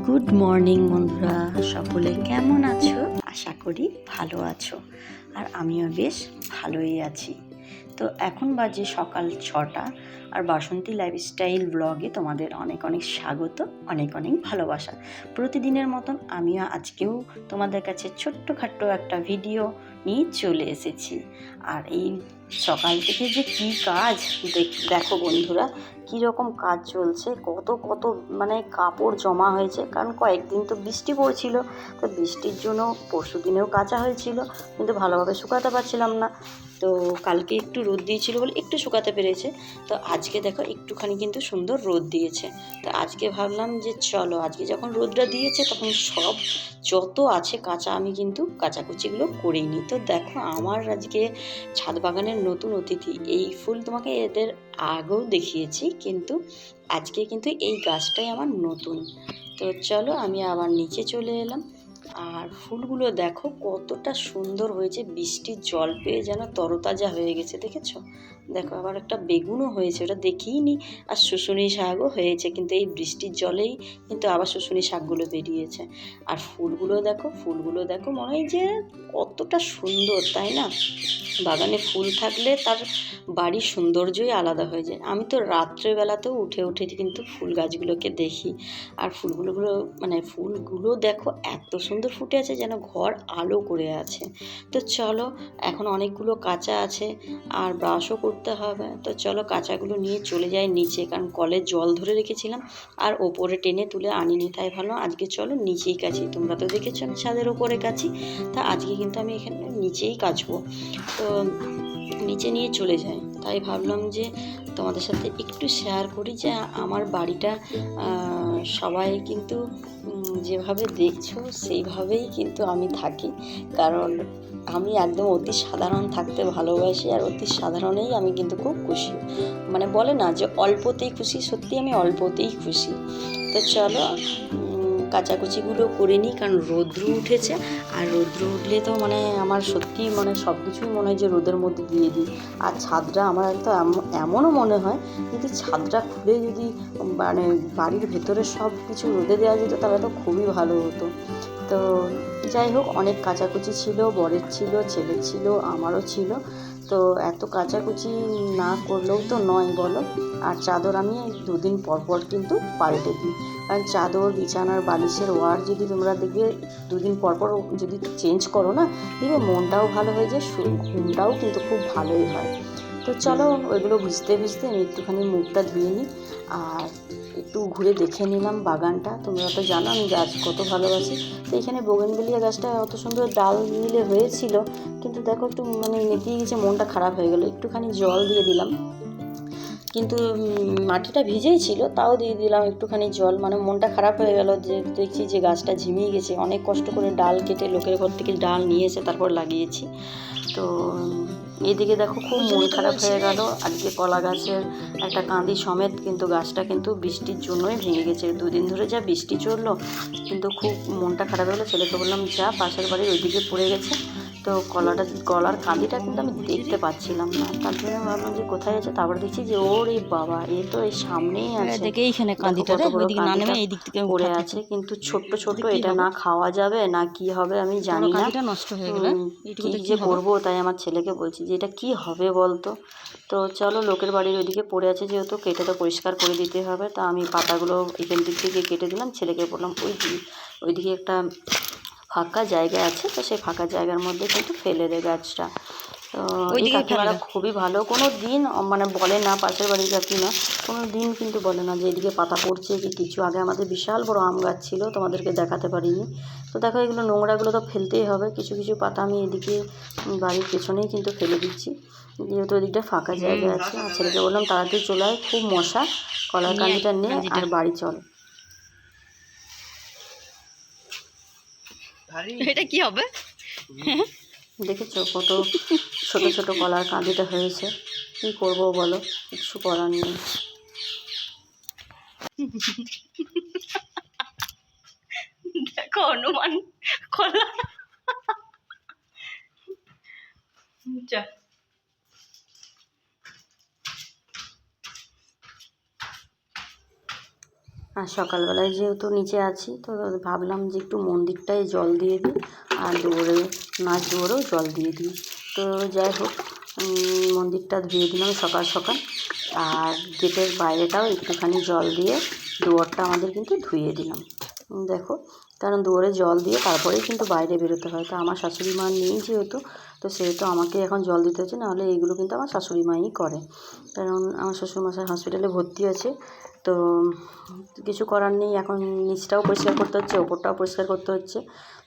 Good morning বন্ধুরা, সকলে কেমন আছো? আশা করি ভালো আছো। আর আমিও বেশ ভালোই আছি। তো এখন বাজে সকাল 6টা, আর বাসন্তী লাইফস্টাইল ব্লগে তোমাদের অনেক অনেক স্বাগত, অনেক অনেক ভালোবাসা। প্রতিদিনের মতন আমিও আজকেও তোমাদের কাছে ছোট্টখাট্ট একটা ভিডিও নিয়ে চলে এসেছি। আর এই সকাল থেকে যে কী কাজ দেখো বন্ধুরা, কীরকম কাজ চলছে, কত কত মানে কাপড় জমা হয়েছে। কারণ কয়েকদিন তো বৃষ্টি পড়ছিল, তো বৃষ্টির জন্য পরশু দিনেও কাচা হয়েছিল, কিন্তু ভালোভাবে শুকাতে পারছিলাম না। তো কালকে একটু রোদ দিয়েছিল বলে একটু শুকাতে পেরেছে। তো আজকে দেখো একটুখানি কিন্তু সুন্দর রোদ দিয়েছে। তো আজকে ভাবলাম যে চলো, আজকে যখন রোদটা দিয়েছে তখন সব যত আছে কাঁচা আমি কিন্তু কাচাকুচিগুলো করেই নিই। তো দেখো আমার আজকে ছাদ বাগানের নতুন অতিথি। এই ফুল তোমাকে এদের আগেও দেখিয়েছি, কিন্তু আজকে কিন্তু এই গাছটাই আমার নতুন। তো চলো আমি আবার নিচে চলে এলাম। আর ফুলগুলো দেখো কতটা সুন্দর হয়েছে, বৃষ্টির জল পেয়ে যেন তরতাজা হয়ে গেছে, দেখেছো? দেখো আবার একটা বেগুনও হয়েছে, ওটা দেখিইনি। আর শুশুনি শাকও হয়েছে, কিন্তু এই বৃষ্টির জলেই কিন্তু আবার শুশুনি শাকগুলো বেরিয়েছে। আর ফুলগুলো দেখো মনে হয় যে কতটা সুন্দর, তাই না? বাগানে ফুল থাকলে তার বাড়ির সৌন্দর্যই আলাদা হয়ে যায়। আমি তো রাত্রেবেলাতেও উঠে উঠে কিন্তু ফুল গাছগুলোকে দেখি। আর ফুলগুলো দেখো এত সুন্দর ফুটে আছে, যেন ঘর আলো করে আছে। তো চলো, এখন অনেকগুলো কাঁচা আছে আর ব্রাশও করতে হবে। তো চলো কাঁচাগুলো নিয়ে চলে যাই নিচে, কারণ কলের জল ধরে রেখেছিলাম আর ওপরে টেনে তুলে আনিনি। তাই ভালো আজকে চলো নিচেই কাছি। তোমরা তো দেখেছো আমি ছাদের ওপরে কাছি, তা আজকে কিন্তু আমি এখানে নিচেই কাচবো। তো নিচে নিয়ে চলে যাই। তাই ভাবলাম যে তোমাদের সাথে একটু শেয়ার করি যে আমার বাড়িটা সবাই কিন্তু যেভাবে দেখছো সেইভাবেই কিন্তু আমি থাকি। কারণ আমি একদম অতি সাধারণ থাকতে ভালোবাসি, আর অতি সাধারণেই আমি কিন্তু খুব খুশি। মানে বলে না যে অল্পতেই খুশি, সত্যি আমি অল্পতেই খুশি। তো চলো কাচাকুচিগুলো করে নিই, কারণ রৌদ্র উঠেছে। আর রৌদ্র উঠলে তো আমার সত্যি সব কিছুই মনে হয় যে রোদের মধ্যে দিয়ে দিই। আর ছাদটা আমার তো এমনও মনে হয় যদি ছাদটা খুলে যদি বাড়ির ভেতরে সব কিছু রোদে দেওয়া যেত তাহলে তো খুবই ভালো হতো। তো যাই হোক, অনেক কাচাকুচি ছিল, বরের ছিল, ছেলের ছিল, আমারও ছিল। তো এত কাচাকুচি না করলেও তো নয় বলো। আর চাদর আমি 2 দিন পর পর কিন্তু পাল্টে দিই, কারণ চাদর, বিছানার বালিশের ওয়ার যদি তোমরা দেখবে 2 দিন পর পর যদি চেঞ্জ করো না, দেখবে মনটাও ভালো হয়ে যায়, ঘুমটাও কিন্তু খুব ভালোই হয়। তো চলো ওইগুলো ভিজতে ভিজতে আমি একটুখানি মুখটা ধুয়ে নিই আর একটু ঘুরে দেখে নিলাম বাগানটা। তোমরা তো জানো আমি গাছ কত ভালোবাসি। তো এখানে বোগেনভেলিয়া গাছটা অত সুন্দর ডাল মিলে হয়েছিল, কিন্তু দেখো একটু নেতিয়ে গেছে, মনটা খারাপ হয়ে গেলো। একটুখানি জল দিয়ে দিলাম, কিন্তু মাটিটা ভিজেই ছিল, তাও দিয়ে দিলাম একটুখানি জল। মনটা খারাপ হয়ে গেল যে দেখছি যে গাছটা ঝিমিয়ে গেছে। অনেক কষ্ট করে ডাল কেটে লোকের ঘর থেকে ডাল নিয়ে এসে তারপর লাগিয়েছি। তো এদিকে দেখো খুব মন খারাপ হয়ে গেল। আজকে কলা গাছের একটা কাঁদি সমেত কিন্তু গাছটা কিন্তু বৃষ্টির জন্যই ভেঙে গেছে। 2 দিন ধরে যা বৃষ্টি চললো, কিন্তু খুব মনটা খারাপ হলো। ছেলেকে বললাম যা পাশের বাড়ির ওইদিকে পড়ে গেছে। তো কলার কাঁদিটা কিন্তু আমি দেখতে পাচ্ছিলাম না, তার জন্য ভাবলাম যে কোথায় আছে। তারপর দেখছি যে ওরে বাবা, এ তো এই সামনেই আছে। দেখে এইখানে কাঁদিটা রে, ওইদিকে না নেমে এই দিক থেকে পড়ে আছে, কিন্তু ছোট্ট ছোট্ট, এটা না খাওয়া যাবে না কি হবে আমি জানি না। নষ্ট হয়ে গেলে কি যে করবো, তাই আমার ছেলেকে বলছি যে এটা কি হবে বলতো। তো চলো, লোকের বাড়ির ওইদিকে পড়ে আছে যেহেতু, কেটে তো পরিষ্কার করে দিতে হবে। তা আমি পাতাগুলো এখান দিক থেকে কেটে দিলাম। ছেলেকে বললাম ওইদিকে একটা ফাঁকা জায়গা আছে, তো সেই ফাঁকা জায়গার মধ্যে কিন্তু ফেলে দে গাছটা। তো এই কাকিমারা খুবই ভালো, কোনো দিন বলে না, পাশের বাড়ির কাকিমা কোনো দিন কিন্তু বলে না যে এদিকে পাতা পড়ছে কি কিছু। আগে আমাদের বিশাল বড় আম গাছ ছিল, তোমাদেরকে দেখাতে পারিনি। তো দেখো এগুলো নোংরাগুলো তো ফেলতেই হবে। কিছু কিছু পাতা আমি এদিকে বাড়ির পেছনেই কিন্তু ফেলে দিচ্ছি, যেহেতু ওদিকটা ফাঁকা জায়গা আছে। আর ছেলেকে বললাম তাড়াতাড়ি চলে আয়, খুব মশা, কলার কান্দিটা নে আর বাড়ি চল। এটা কি হবে? দেখেছো কত ছোট ছোট কলার কাঁদিটা হয়েছে। কি করবো বলো, কিছু করার নেই। দেখো অনুমান কলা। আর সকালবেলায় যেহেতু নিচে আছি তো ভাবলাম যে একটু মন্দিরটায় জল দিয়ে দিই আর দুয়ারে নাচ দুয়ারেও জল দিয়ে দিই। তো যাই হোক মন্দিরটা ধুয়ে দিলাম সকাল সকাল, আর গেটের বাইরেটাও একটুখানি জল দিয়ে দুয়ারটা আমাদের কিন্তু ধুয়ে দিলাম। দেখো, কারণ দুয়ারে জল দিয়ে তারপরেই কিন্তু বাইরে বেরোতে হয়। তো আমার শাশুড়ি মা নেই যেহেতু, তো সেহেতু আমাকে এখন জল দিতে হচ্ছে, নাহলে এইগুলো কিন্তু আমার শাশুড়ি মাই করে। কারণ আমার শ্বশুরমশাই হসপিটালে ভর্তি আছে, তো কিছু করার নেই। এখন নিচটাও পরিষ্কার করতে হচ্ছে, ওপরটাও পরিষ্কার করতে হচ্ছে।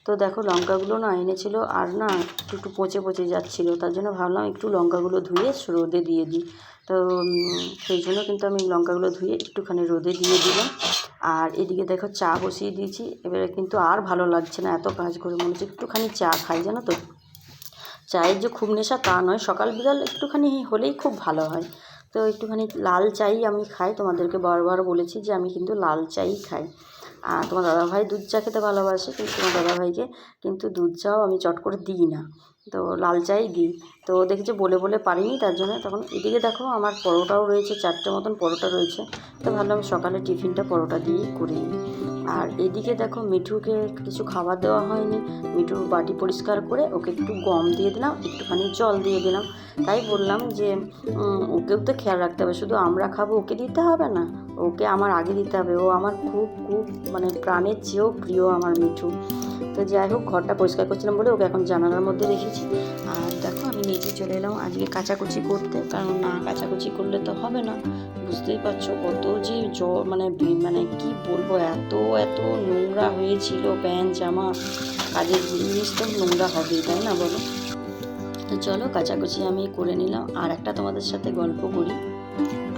তো দেখো লঙ্কাগুলো না এনেছিল আর না একটু পচে পচে যাচ্ছিলো, তার জন্য ভাবলাম একটু লঙ্কাগুলো ধুয়ে রোদে দিয়ে দিই। তো সেই জন্য কিন্তু আমি লঙ্কাগুলো ধুয়ে একটুখানি রোদে দিয়ে দিলাম। আর এদিকে দেখো চা বসিয়ে দিয়েছি। এবারে কিন্তু আর ভালো লাগছে না, এত কাজ করে মনে হচ্ছে একটুখানি চা খাই, জানো তো। চায়ের যে খুব নেশা তা নয়, সকাল বিকাল একটুখানি হলেই খুব ভালো হয়। তো একটুখানি লাল চাই আমি খাই, তোমাদেরকে বারবার বলেছি যে আমি কিন্তু লাল চাই খাই। আর তোমার দাদাভাই দুধ চা খেতে ভালোবাসে, কিন্তু তোমার দাদাভাইকে কিন্তু দুধ চাও আমি চট করে দিই না, তো লাল চাই দিই। তো দেখেছি বলে বলে পারিনি, তার জন্য তখন এদিকে দেখো আমার পরোটাও রয়েছে, 4টে মতন পরোটা রয়েছে। তো ভাবলাম সকালে টিফিনটা পরোটা দিয়েই করে নিই। আর এদিকে দেখো মিঠুকে কিছু খাবার দেওয়া হয়নি, মিঠুর বাটি পরিষ্কার করে ওকে একটু গম দিয়ে দিলাম, একটুখানি জল দিয়ে দিলাম। তাই বললাম যে ওকেও তো খেয়াল রাখতে হবে, শুধু আমরা খাবো ওকে দিতে হবে না, ওকে আমার আগে দিতে হবে। ও আমার খুব খুব মানে প্রাণের চেয়েও প্রিয় আমার মিঠু। তো যাই হোক, ঘরটা পরিষ্কার করছিলাম বলে ওকে এখন জানালার মধ্যে রেখেছি। আর দেখো আমি নিচে চলে এলাম আজকে কাচাকুচি করতে, কারণ না কাচাকুচি করলে তো হবে না। বুঝতেই পারছো কত যে মানে কি বলবো, এত এত নোংরা হয়েছিল, প্যান্ট জামা, কাজের জিনিস তো নোংরা হবেই, তাই না বলো। তো চলো কাচাকুচি আমি করে নিলাম। আর একটা তোমাদের সাথে গল্প করি।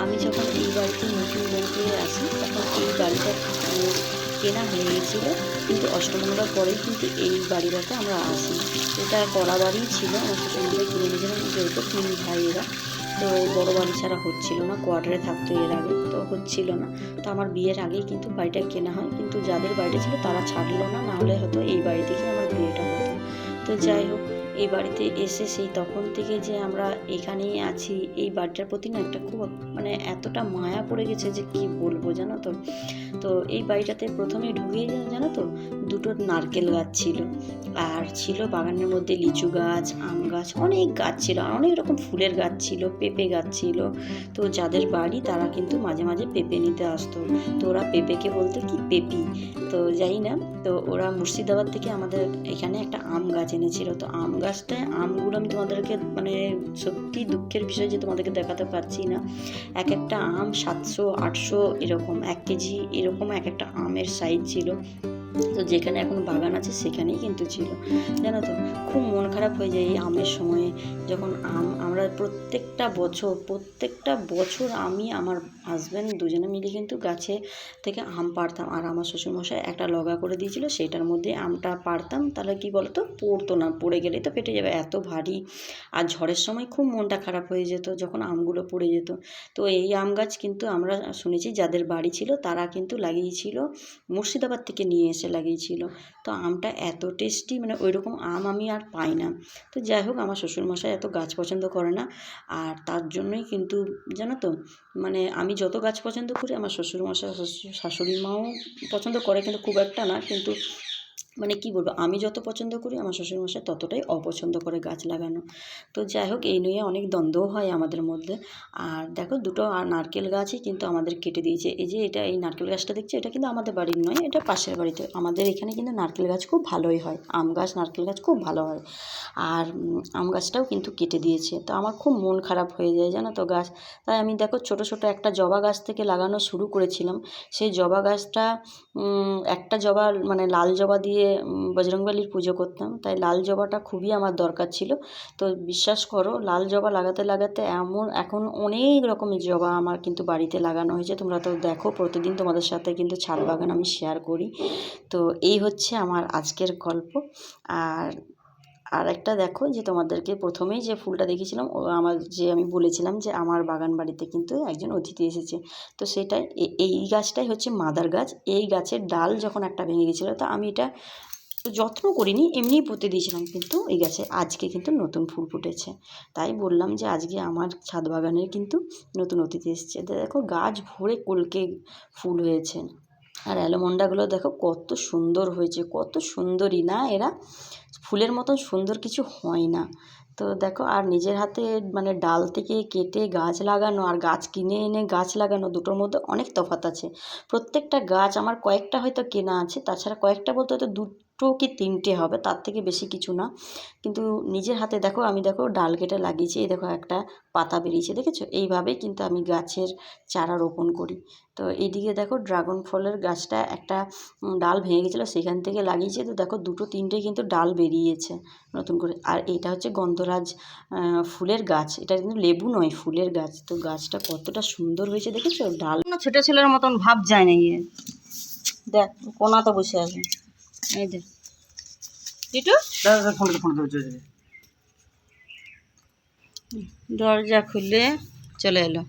আমি যখন এই বাড়িতে নতুন বউকে আসি তখন এই বাড়িটা কেনা হয়ে গেছিলো, কিন্তু অষ্টমঙ্গলার পরেই কিন্তু এই বাড়িটাতে আমরা আসি। এটা কড়া বাড়ি ছিল, আমার শ্বশুরমশাই কিনে নিয়েছিলাম, যেহেতু 3 ভাই এরা। তো বড় বাড়ি ছাড়া হচ্ছিল না, কোয়ার্টারে থাকতো এর আগে, তো হচ্ছিল না। তো আমার বিয়ের আগেই কিন্তু বাড়িটা কেনা হয়, কিন্তু যাদের বাড়িটা ছিল তারা ছাড়লো না, নাহলে হয়তো এই বাড়ি থেকেই আমার বিয়েটা হতো। তো যাই হোক, এই বাড়িতে এসে সেই তখন থেকে যে আমরা এখানেই আছি, এই বাড়িটার প্রতি না একটা খুব মানে এতটা মায়া পড়ে গেছে যে কি বলবো, জানো তো। তো এই বাড়িটাতে প্রথমে ঢুকেই জানো তো 2টো নারকেল গাছ ছিল, আর ছিল বাগানের মধ্যে লিচু গাছ, আম গাছ, অনেক গাছ ছিল, আর অনেক রকম ফুলের গাছ ছিল, পেঁপে গাছ ছিল। তো যাদের বাড়ি তারা কিন্তু মাঝে মাঝে পেঁপে নিতে আসতো। তো ওরা পেঁপেকে বলতো কি পেঁপি, তো যাই না। তো ওরা মুর্শিদাবাদ থেকে আমাদের এখানে একটা আম গাছ এনেছিল। তো আম গাছটায় আমগুলো আমি তোমাদেরকে মানে সত্যি দুঃখের বিষয় যে তোমাদেরকে দেখাতে পারছি না। এক একটা আম 700-800 এরকম, 1 কেজি এরকম এক একটা আমের সাইজ ছিল। তো যেখানে এখন বাগান আছে সেখানেই কিন্তু ছিল, জানো তো। খুব মন খারাপ হয়ে যায় এই আমের সময়ে, যখন আমরা প্রত্যেকটা বছর আমি আমার হাজব্যান্ড দুজনে মিলে কিন্তু গাছে থেকে আম পাড়তাম। আর আমার শ্বশুরমশাই একটা লগা করে দিয়েছিল, সেটার মধ্যে আমটা পাড়তাম, তাহলে কি বলতো পড়তো না, পড়ে গেলেই তো ফেটে যাবে, এত ভারী। আর ঝড়ের সময় খুব মনটা খারাপ হয়ে যেত যখন আমগুলো পড়ে যেত। তো এই আম গাছ কিন্তু আমরা শুনেছি যাদের বাড়ি ছিল তারা কিন্তু লাগিয়েছিল, মুর্শিদাবাদ থেকে নিয়ে এসে লাগিয়েছিল। তো আমটা এত টেস্টি, মানে ওই রকম আম আমি আর পাই না। তো যাই হোক, আমার শ্বশুরমশাই এত গাছ পছন্দ করে না, আর তার জন্যই কিন্তু জানো তো, মানে আমি যত গাছ পছন্দ করি আমার শ্বশুরমশাই শাশুড়ি মাও পছন্দ করে, কিন্তু খুব একটা না। কিন্তু মানে কি বলবো, আমি যত পছন্দ করি আমার শ্বশুরমশাই ততটাই অপছন্দ করে গাছ লাগানো। তো যাই হোক, এই নিয়ে অনেক দ্বন্দ্বও হয় আমাদের মধ্যে। আর দেখো 2টো নারকেল গাছই কিন্তু আমাদের কেটে দিয়েছে। এই যে এই নারকেল গাছটা দেখছি, এটা কিন্তু আমাদের বাড়ির নয়, এটা পাশের বাড়িতে। আমাদের এখানে কিন্তু নারকেল গাছ খুব ভালোই হয়, আম গাছ নারকেল গাছ খুব ভালো হয়। আর আম গাছটাও কিন্তু কেটে দিয়েছে। তো আমার খুব মন খারাপ হয়ে যায়, জানো তো গাছ। তাই আমি দেখো ছোট ছোট একটা জবা গাছ থেকে লাগানো শুরু করেছিলাম। সেই জবা গাছটা একটা জবা মানে লাল জবা দিয়ে বজরংবলীর পুজো করতাম, তাই লাল জবাটা খুবই আমার দরকার ছিল। তো বিশ্বাস করো, লাল জবা লাগাতে লাগাতে এখন অনেক রকমের জবা আমার কিন্তু বাড়িতে লাগানো হয়েছে। তোমরা তো দেখো প্রতিদিন তোমাদের সাথে কিন্তু ছাদ বাগান আমি শেয়ার করি। তো এই হচ্ছে আমার আজকের গল্প। আর একটা দেখো, যে তোমাদেরকে প্রথমেই যে ফুলটা দেখিয়েছিলাম, আমি বলেছিলাম যে আমার বাগান বাড়িতে কিন্তু একজন অতিথি এসেছে। তো সেটাই এই গাছটাই হচ্ছে মাদার গাছ। এই গাছের ডাল যখন একটা ভেঙে গেছিলো, তো আমি এটা যত্ন করিনি, এমনিই পুঁতে দিয়েছিলাম, কিন্তু এই গাছে আজকে কিন্তু নতুন ফুল ফুটেছে। তাই বললাম যে আজকে আমার ছাদ বাগানের কিন্তু নতুন অতিথি এসেছে। দেখো গাছ ভরে কলকে ফুল হয়েছে। আর অ্যালমন্ডাগুলো দেখো কত সুন্দর হয়েছে, কত সুন্দরই না এরা, ফুলের মতন সুন্দর কিছু হয় না। তো দেখো, আর নিজের হাতে মানে ডাল থেকে কেটে গাছ লাগানো আর গাছ কিনে এনে গাছ লাগানো দুটোর মধ্যে অনেক তফাৎ আছে। প্রত্যেকটা গাছ আমার কয়েকটা হয়তো কেনা আছে, তাছাড়া কয়েকটা বলতে হয়তো দুটো কি তিনটে হবে, তার থেকে বেশি কিছু না। কিন্তু নিজের হাতে দেখো, আমি দেখো ডাল কেটে লাগিয়েছি, এই দেখো একটা পাতা বেরিয়েছে, দেখেছো? এইভাবেই কিন্তু আমি গাছের চারা রোপণ করি। তো এইদিকে দেখো ড্রাগন ফলের গাছটা একটা ডাল ভেঙে গেছিলো, সেখান থেকে লাগিয়েছে। তো দেখো দুটো তিনটে কিন্তু ডাল বেরিয়েছে নতুন করে। আর এটা হচ্ছে গন্ধরাজ ফুলের গাছ, এটা কিন্তু লেবু নয়, ফুলের গাছ। তো গাছটা কতটা সুন্দর হয়েছে দেখেছো? ডাল ছোট ছেলের মতন ভাব যায় না গিয়ে, দেখ কোনা তো বসে আছে, এই দেখ টিটু দরজা খুলে চলে এলো।